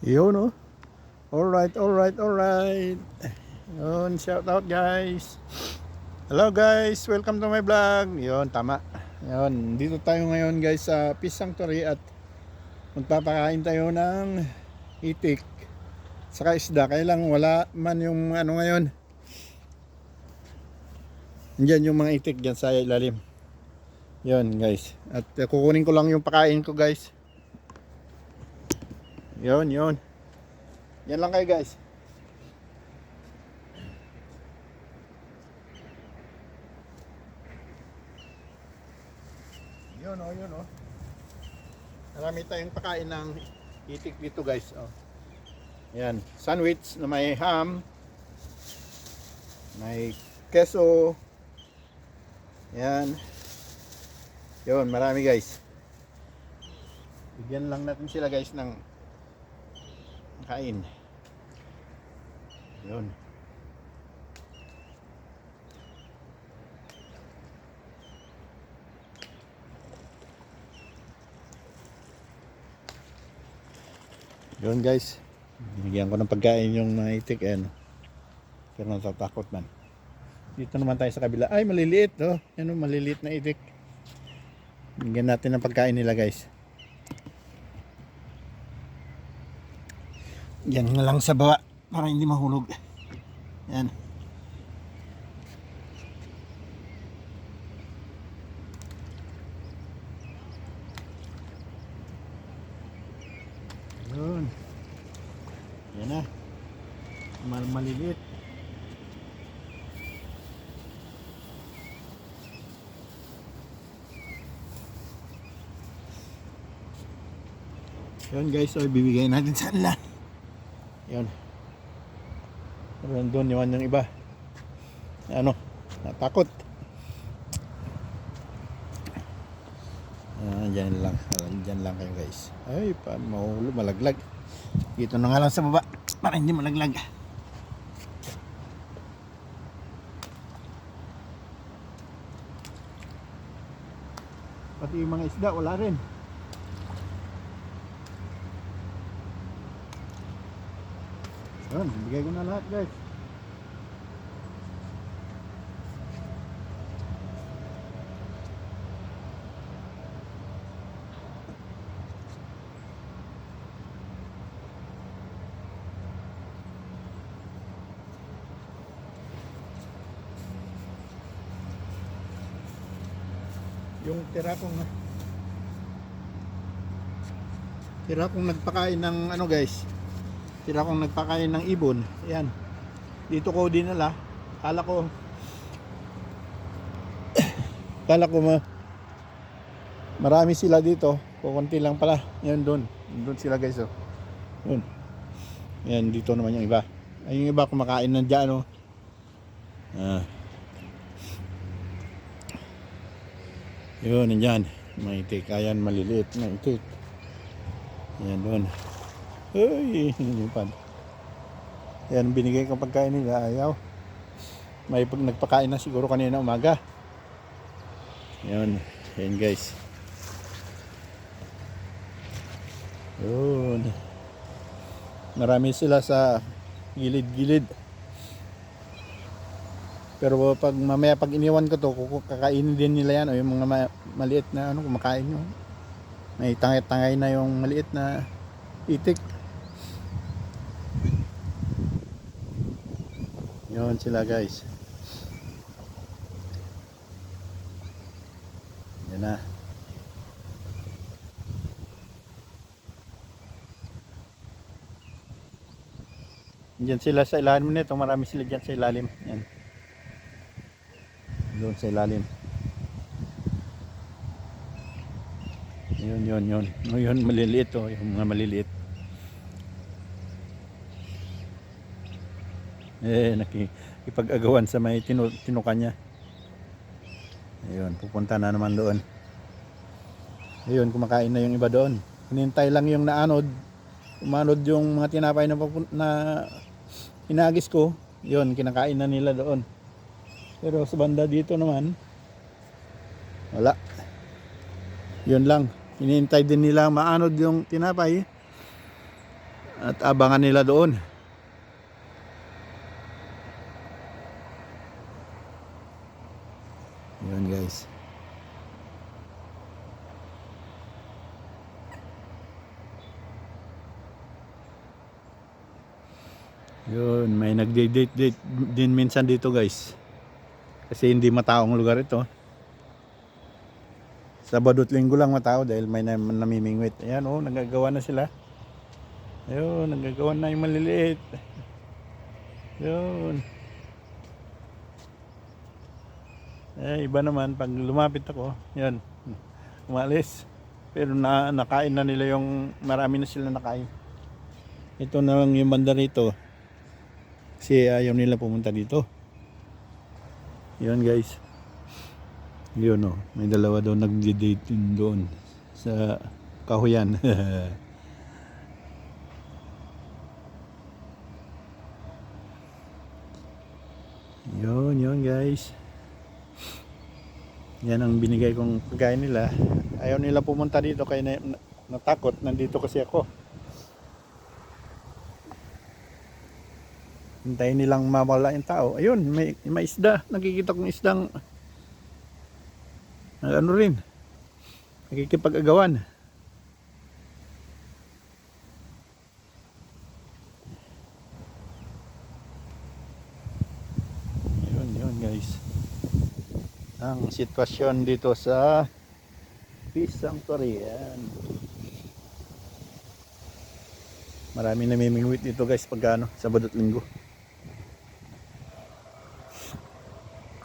Yun, no? Alright, alright, alright. Yun, shout out guys. Hello guys, welcome to my vlog. Yun, tama. Yun, dito tayo ngayon guys sa Fish Sanctuary at magpapakain tayo ng itik saka isda. Kaya lang wala man yung ano ngayon. Diyan yung mga itik dyan sa ilalim. Yun guys. At kukunin ko lang yung pakain ko guys. Yun, yun. Yan lang kayo guys. Yun o, yun o. Marami tayong pakain ng itik dito guys. Oh. Yan, sandwich na may ham, may keso. Yan. Yun, marami guys. Bigyan lang natin sila guys ng kain. Yun. Yun guys. Bigyan ko ng pagkain yung mga itik. Ayan. Pero natatakot man. Dito naman tayo sa kabila. Ay, maliliit. Oh. Yan o, maliliit na itik. Bigyan natin ng pagkain nila guys. Yan nga lang sa baba para hindi mahulog. Yan. Yun. Yan na. Maliliit. Yun guys, so ibibigay natin sa kanila. Yun. Pero doon yung iba. Ano, natakot. Dyan lang kayo guys. Ay, paano mahulog, malaglag. Dito na nga lang sa baba para hindi malaglag. Pati yung mga isda, wala rin. Yun, bigay ko na lahat guys. Yung tira kong nagpakain ng ano guys. Tira kong nagpakain ng ibon. Ayan. Dito ko dinala. Kala ko marami sila dito. Kukunti lang pala. Yan doon. Doon sila guys oh. Yun. Yan dito naman yung iba. Ay yung iba kumakain na dyan oh. Yun, nandyan. May itik. Ayan, maliliit na itik. Ayan doon. Ay, nilipad. Ayan, binigay ko pagkain nila. Ayaw. May nagpakain na siguro kanina umaga. Ayan. Ayan guys. Yun. Marami sila sa gilid-gilid. Pero pag mamaya pag iniwan ko to, kakainin din nila yan o yung mga maliit na ano kumakain nyo. May tangay-tangay na yung maliit na itik. Yun sila guys. Yan na. Diyan sila sa ilalim nito, marami sila diyan sa ilalim. Yan. Doon sa ilalim. Yun. Yun maliliit oh, yung mga maliliit. Nakikipag-agawan sa may tinuka niya. Ayun, pupunta na naman doon. Ayun, kumakain na yung iba doon. Hinintay lang yung naanod. Umanod yung mga tinapay na hinagis ko. Yun, kinakain na nila doon. Pero sa banda dito naman wala. Yun lang. Hinihintay din nila maanod yung tinapay. At abangan nila doon. Yun guys. Yun, may nagde-date din minsan dito guys. Kasi hindi mataong lugar ito. Sabado at Linggo lang matao dahil may namimingwit. Ayan oh, nagagawa na sila. Ayun, nagagawa na yung maliliit. Yun. Iba naman pag lumapit ako, yan, umalis. Pero nakain na nila yung, marami na sila nakain. Ito na lang yung banda rito. Kasi ayaw nila pumunta dito. Yun guys. Yun oh, may dalawa daw nagde-date doon sa Kahuyan. Yun guys. Yan ang binigay kong pagkain nila. Ayaw nila pumunta dito kaya natakot. Nandito kasi ako. Hintayin nilang mawala yung tao. Ayun, may isda. Nakikita kong isdang ano rin. Nakikipag-agawan. Yun guys. Ang sitwasyon dito sa Peace Sanctuary. Yan. Marami namimingwit dito guys pag Sabado at Linggo.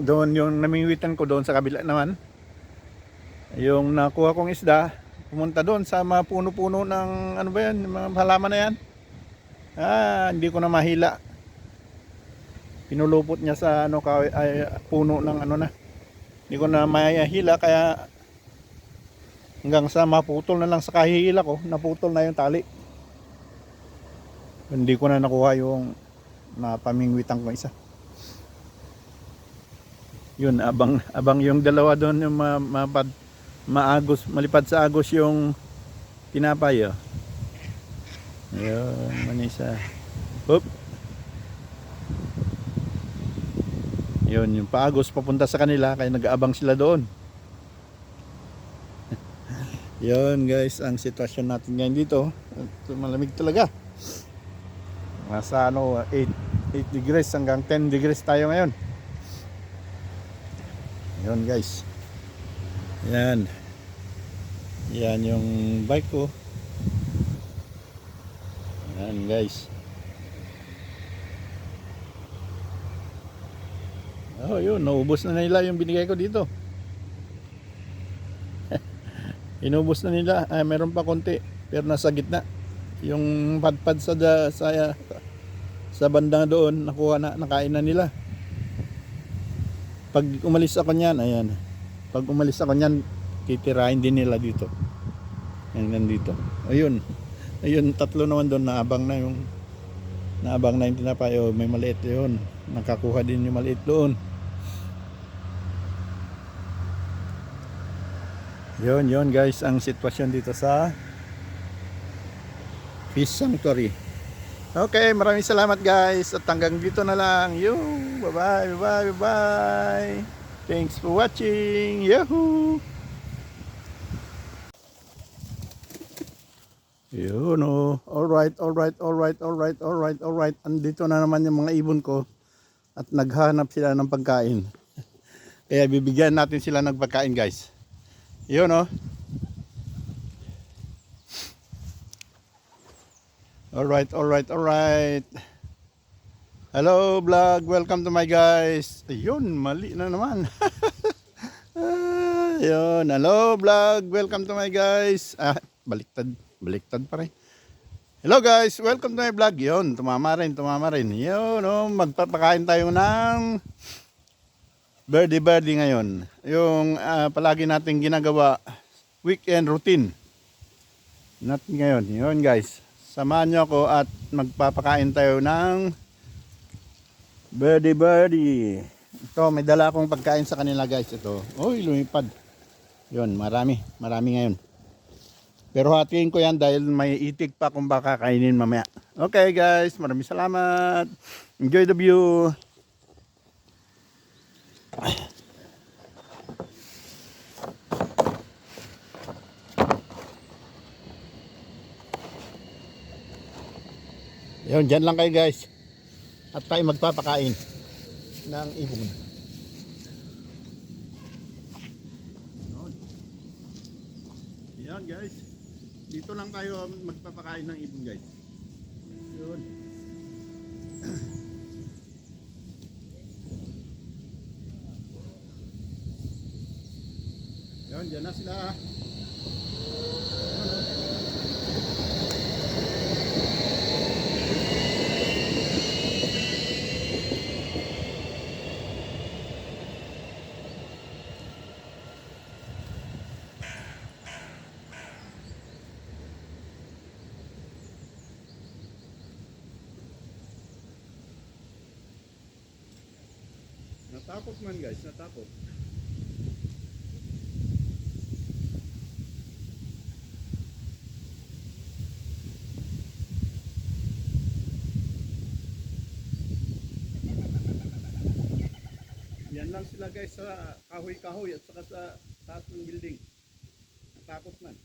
Doon yung namingwitan ko doon sa kabila naman. Yung nakuha kong isda, pumunta doon sa mga puno-puno ng ano ba yan, mga halaman na yan. Hindi ko na mahila. Pinulupot niya sa puno ng ano na. Hindi ko na mahila kaya hanggang sa maputol na lang sa kahihila ko, naputol na yung tali. Hindi ko na nakuha yung napamingwitan ko isa. Yun, abang yung dalawa doon yung maagos, malipad sa agos yung tinapay. Oh. Ayun, manisa. Hop. Yun, yung paagos papunta sa kanila kaya nag-aabang sila doon. Yun guys, ang sitwasyon natin ngayon dito. Malamig talaga. Nasa 8 degrees hanggang 10 degrees tayo ngayon. Yun guys. Yan. Yan yung bike ko. Yan guys. Oh yun, naubos na nila yung binigay ko dito. Inubos na nila. Meron pa konti pero nasa gitna. Yung padpad sa bandang doon nakuha na, nakain na nila. Pag umalis ako niyan, ayan. Pag umalis ako niyan, titirahin din nila dito. Yan nandito. Ayun. Ayun, tatlo naman doon naabang na yung tinapay. Oh, may maliit 'yon. Nakakuha din yung maliit doon. Yun guys, ang sitwasyon dito sa Peace Sanctuary. Okay, maraming salamat guys at hanggang dito na lang. Bye. Thanks for watching. Yahoo! Yun oh. Alright. Andito na naman yung mga ibon ko at naghanap sila ng pagkain. Kaya bibigyan natin sila ng pagkain guys. Yun oh. Alright. Hello vlog, welcome to my guys. Ayun, mali na naman. Ayun, hello vlog, welcome to my guys. Baliktad pa rin. Hello guys, welcome to my vlog. Yun, tumama rin. Yun, oh, magpapakain tayo ng birdie ngayon. Yung palagi nating ginagawa weekend routine natin ngayon. Yun guys, samahan nyo ako at magpapakain tayo ng birdie. Ito, may dala akong pagkain sa kanila guys. Ito, oy, lumipad. Yun, marami ngayon. Pero hatiin ko yan dahil may itik pa kung baka kainin mamaya. Okay guys, maraming salamat. Enjoy the view. Yun, dyan lang kayo guys. At tayo magpapakain ng ibon. Yan guys. Dito lang tayo magpapakain ng ibon guys. Yun. Yun, dyan na sila. Natakot man guys, natakot. Yan lang sila guys sa kahoy-kahoy at saka sa taas ng building. Natakot man.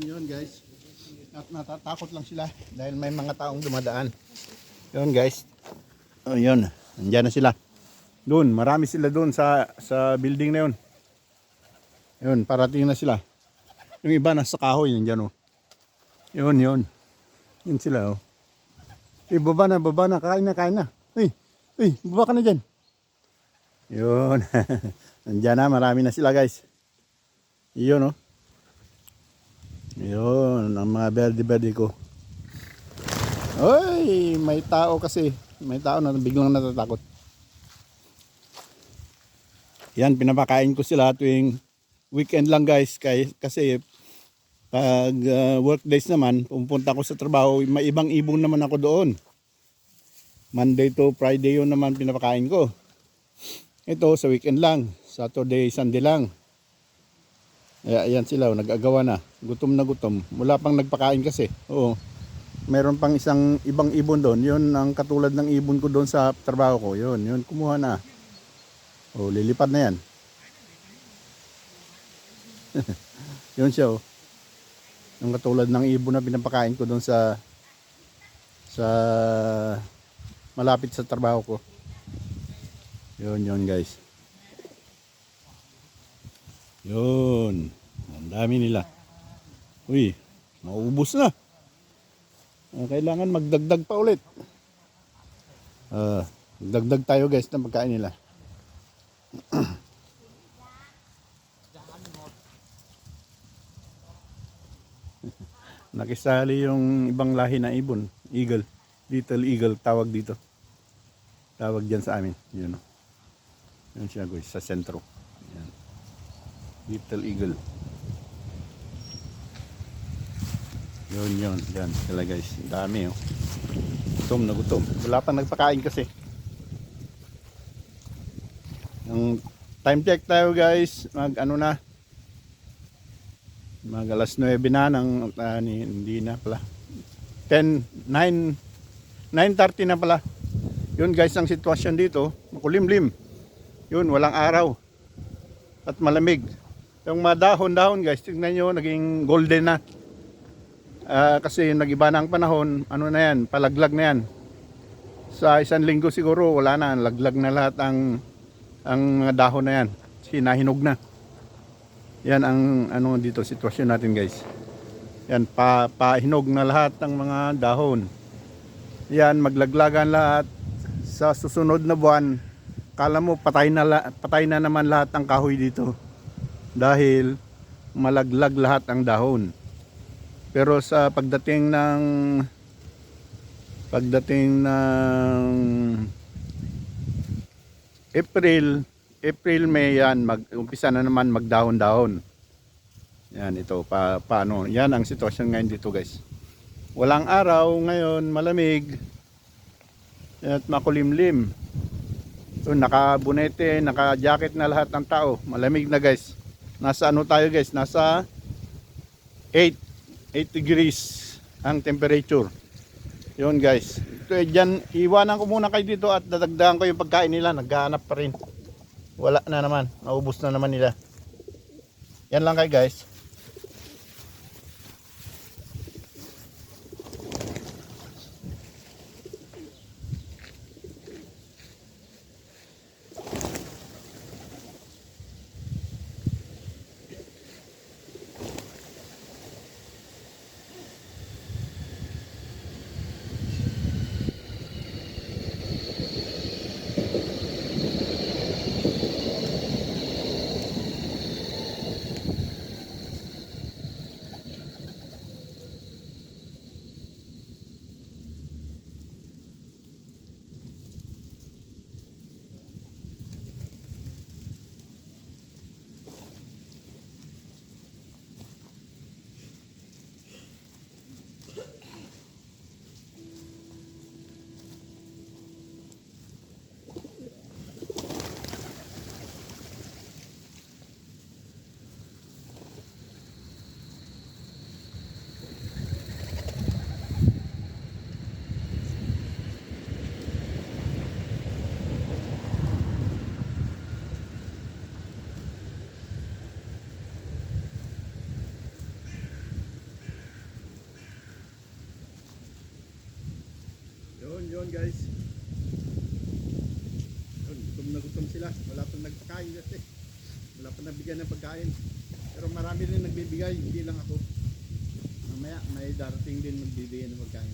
Yun guys. At natatakot lang sila dahil may mga taong dumadaan. Yun guys. Oh, yun. Nandiyan na sila. Doon, marami sila doon sa building na yun. Yun, parating na sila. Yung iba nasa kahoy nandiyan oh. Yun, yun. Yun sila oh. Baba na. Kain na. Baba ka na dyan. Yun. Nandiyan na, marami na sila guys. Yun oh. Yun, ang mga berde-berde ko. Oy, may tao kasi. May tao na biglang natatakot. Yan, pinapakain ko sila tuwing weekend lang guys. Kasi pag work days naman, pupunta ko sa trabaho, may ibang ibon naman ako doon. Monday to Friday yun naman pinapakain ko. Ito sa weekend lang. Saturday, Sunday lang. Ayan sila, nag-agawa na. Gutom na gutom. Wala pang nagpakain kasi. Oo. Meron pang isang ibang ibon doon. Yun ang katulad ng ibon ko doon sa trabaho ko. Yun kumuha na. Oh, lilipad na yan. Yun siya oh. Ang katulad ng ibon na pinapakain ko doon sa malapit sa trabaho ko. Yun guys. Yun. Ang dami nila. Uy, maubos na. Kailangan magdagdag pa ulit. Dagdag tayo guys ng pagkain nila. Nakisali yung ibang lahi na ibon. Eagle. Little eagle tawag dito. Tawag dyan sa amin. Yun. Yun siya guys sa sentro. Yan. Little eagle. Yun. Yan sila guys. Dami oh. Gutom na gutom. Wala pang nagpakain kasi. Yung time check tayo guys. Mag alas 9 na ng hindi na pala. 9:30 na pala. Yun guys ang sitwasyon dito. Makulimlim. Yun walang araw. At malamig. Yung mga dahon guys, tingnan nyo, naging golden na. Kasi nagiba na ang panahon, ano na yan, palaglag na yan. Sa isang linggo siguro, wala na, laglag na lahat ang mga dahon na yan. Hinahinog na. Yan ang ano dito, sitwasyon natin guys. Yan, pahinog na lahat ng mga dahon. Yan, maglaglagan lahat. Sa susunod na buwan, kala mo patay na naman lahat ng kahoy dito. Dahil malaglag lahat ang dahon. Pero sa pagdating ng April, May yan, umpisa na naman magdahon-dahon. Yan ito paano. Yan ang sitwasyon ngayon dito, guys. Walang araw ngayon, malamig at makulimlim. So, naka-bunete, naka-jacket na lahat ng tao. Malamig na, guys. Nasa ano tayo, guys? Nasa 8 degrees ang temperature. Yun, guys. Ito, dyan, iwanan ko muna kayo dito at dadagdagan ko yung pagkain nila. Naghahanap pa rin. Wala na naman. Naubos na naman nila. Yan lang kayo, guys. Yun guys. Yun, gutom sila. Wala pang nagpakain kasi. Wala pang nabigyan ng pagkain. Pero marami rin nagbibigay, hindi lang ako. Mamaya may darating din magbibigay ng pagkain.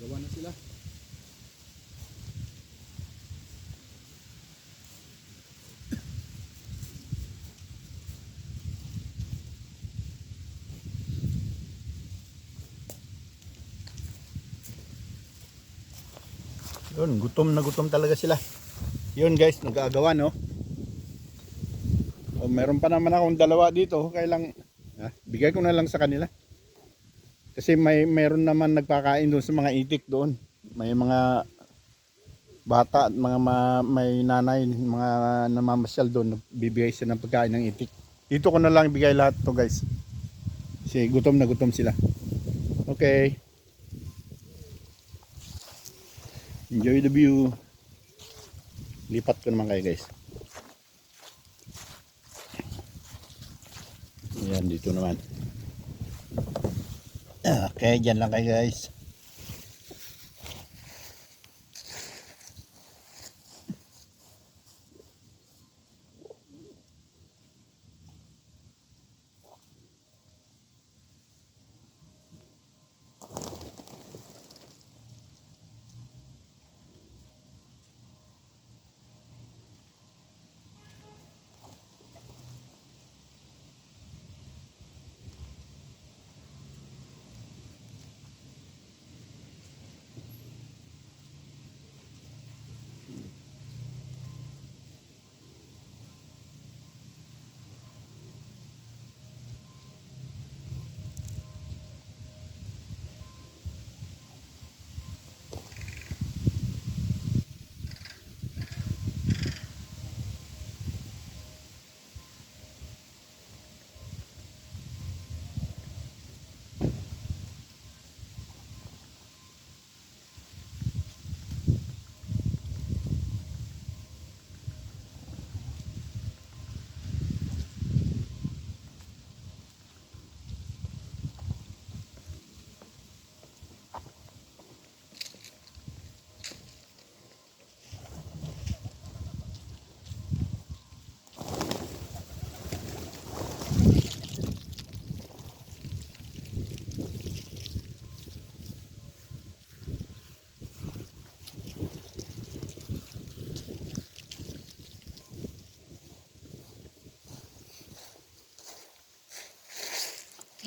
Gagawa na sila. Yun, gutom na gutom talaga sila. Yun guys, nag-aagawan no. O, meron pa naman akong dalawa dito, kailang bigay ko na lang sa kanila. Kasi meron naman nagpakain doon sa mga itik doon. May mga bata at mga may nanay, mga namamasyal doon, bibigay sila ng pagkain ng itik. Dito ko na lang ibigay lahat to guys. Kasi gutom na gutom sila. Okay. Enjoy the view. Lipat ko naman kayo guys. Ayan, dito naman. Okay, dyan lang kayo guys.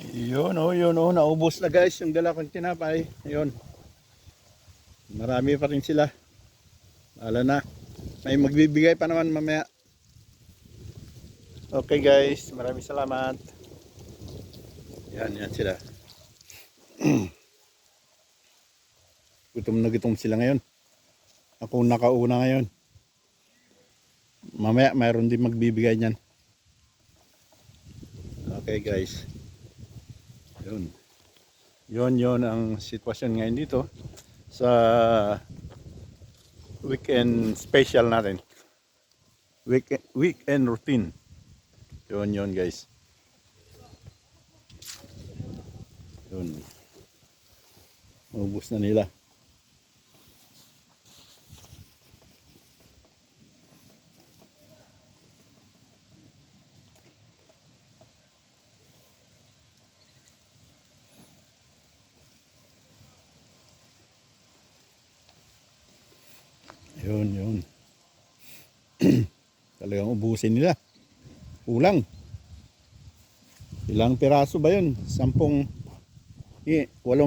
Yun, naubos na guys yung dala kong tinapay. Ayun. Marami pa rin sila. Wala na. May magbibigay pa naman mamaya. Okay guys, maraming salamat. Yan sila. Gutom sila ngayon. Ako nakauna ngayon. Mamaya mayroon din magbibigay niyan. Okay guys. Yun ang sitwasyon ngayon dito sa weekend special natin. Weekend routine. Yun guys. Yun. Ubus na nila. Yun. Talagang ubusin nila. Kulang. Ilang piraso ba yun? 8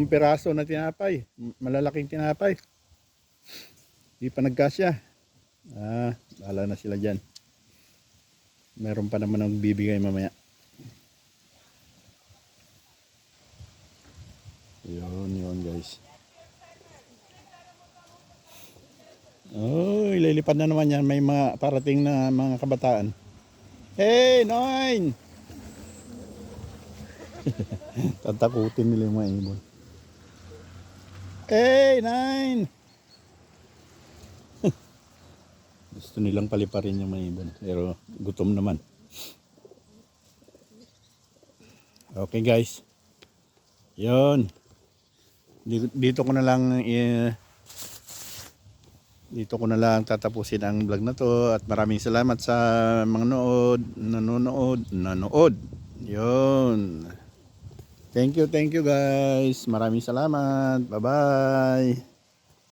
piraso na tinapay. Malalaking tinapay. Di pa nagkasya. Bahala na sila dyan. Meron pa naman ang bibigay mamaya. Yun guys. Oh, ililipad na naman yan. May mga parating na mga kabataan. Hey, Noin! Tatakutin nila yung mga ibon. Hey, Nine! Gusto nilang paliparin yung mga ibon. Pero gutom naman. Okay guys. Yun. Dito ko na lang tatapusin ang vlog na to at maraming salamat sa mga nanonood. Yun. Thank you guys. Maraming salamat. Bye-bye.